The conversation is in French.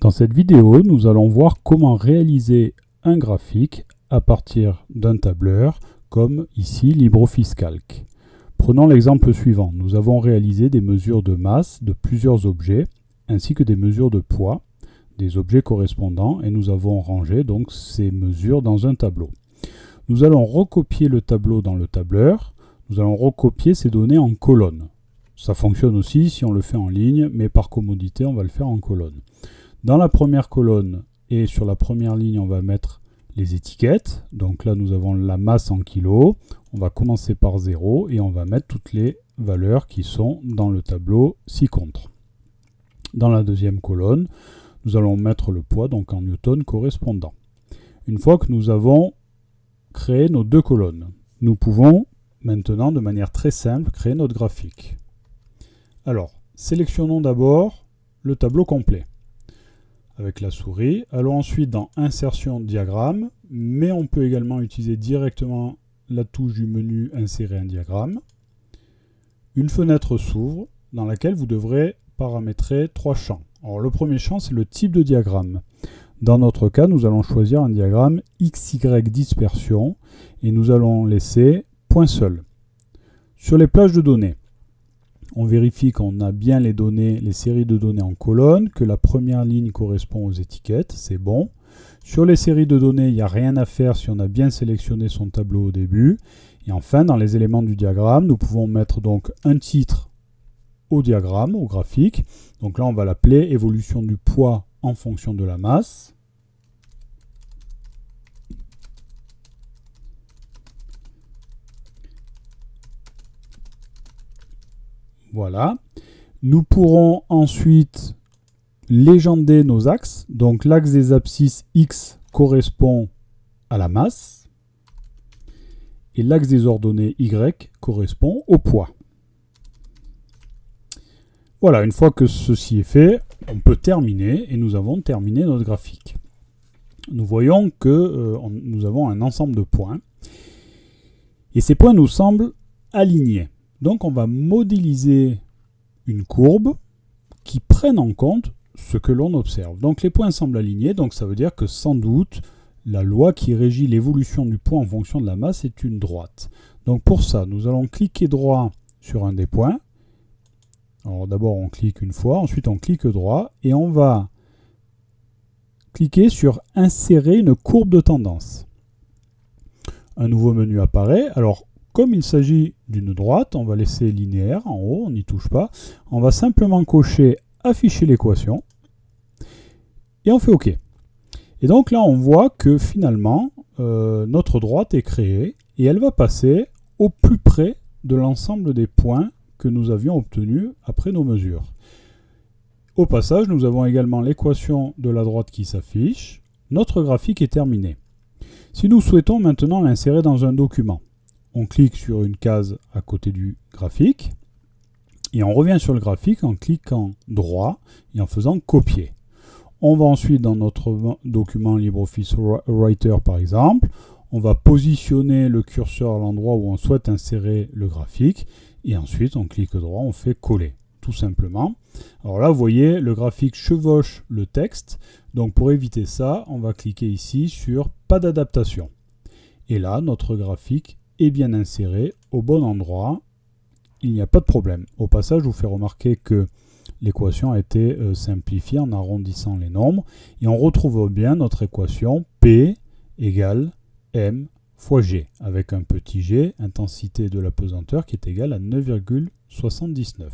Dans cette vidéo, nous allons voir comment réaliser un graphique à partir d'un tableur, comme ici LibreOffice Calc. Prenons l'exemple suivant. Nous avons réalisé des mesures de masse de plusieurs objets, ainsi que des mesures de poids des objets correspondants, et nous avons rangé donc ces mesures dans un tableau. Nous allons recopier le tableau dans le tableur. Nous allons recopier ces données en colonnes. Ça fonctionne aussi si on le fait en ligne, mais par commodité, on va le faire en colonne. Dans la première colonne et sur la première ligne, on va mettre les étiquettes. Donc là, nous avons la masse en kilos. On va commencer par 0 et on va mettre toutes les valeurs qui sont dans le tableau ci-contre. Dans la deuxième colonne, nous allons mettre le poids, donc en newton correspondant. Une fois que nous avons créé nos deux colonnes, nous pouvons maintenant, de manière très simple, créer notre graphique. Alors, sélectionnons d'abord le tableau complet avec la souris. Allons ensuite dans Insertion diagramme, mais on peut également utiliser directement la touche du menu Insérer un diagramme. Une fenêtre s'ouvre dans laquelle vous devrez paramétrer 3 champs. Alors, le premier champ, c'est le type de diagramme. Dans notre cas, nous allons choisir un diagramme XY dispersion et nous allons laisser point seul. Sur les plages de données, on vérifie qu'on a bien les données, les séries de données en colonne, que la première ligne correspond aux étiquettes, c'est bon. Sur les séries de données, il n'y a rien à faire si on a bien sélectionné son tableau au début. Et enfin, dans les éléments du diagramme, nous pouvons mettre donc un titre au diagramme, au graphique. Donc là, on va l'appeler évolution du poids en fonction de la masse. Voilà. Nous pourrons ensuite légender nos axes. Donc l'axe des abscisses X correspond à la masse et l'axe des ordonnées Y correspond au poids. Voilà, une fois que ceci est fait, on peut terminer et nous avons terminé notre graphique. Nous voyons que nous avons un ensemble de points et ces points nous semblent alignés. Donc on va modéliser une courbe qui prenne en compte ce que l'on observe. Donc les points semblent alignés, donc ça veut dire que sans doute la loi qui régit l'évolution du poids en fonction de la masse est une droite. Donc pour ça, nous allons cliquer droit sur un des points. Alors d'abord on clique une fois, ensuite on clique droit et on va cliquer sur insérer une courbe de tendance. Un nouveau menu apparaît. Alors comme il s'agit d'une droite, on va laisser linéaire en haut, on n'y touche pas. On va simplement cocher afficher l'équation et on fait OK. Et donc là, on voit que finalement, notre droite est créée et elle va passer au plus près de l'ensemble des points que nous avions obtenus après nos mesures. Au passage, nous avons également l'équation de la droite qui s'affiche. Notre graphique est terminé. Si nous souhaitons maintenant l'insérer dans un document, on clique sur une case à côté du graphique et on revient sur le graphique en cliquant droit et en faisant copier. On va ensuite dans notre document LibreOffice Writer par exemple, on va positionner le curseur à l'endroit où on souhaite insérer le graphique et ensuite on clique droit, on fait coller tout simplement. Alors là vous voyez le graphique chevauche le texte, donc pour éviter ça on va cliquer ici sur pas d'adaptation et là notre graphique est bien inséré au bon endroit, il n'y a pas de problème. Au passage, je vous fais remarquer que l'équation a été simplifiée en arrondissant les nombres et on retrouve bien notre équation P égale M fois G avec un petit g, intensité de la pesanteur qui est égale à 9,79.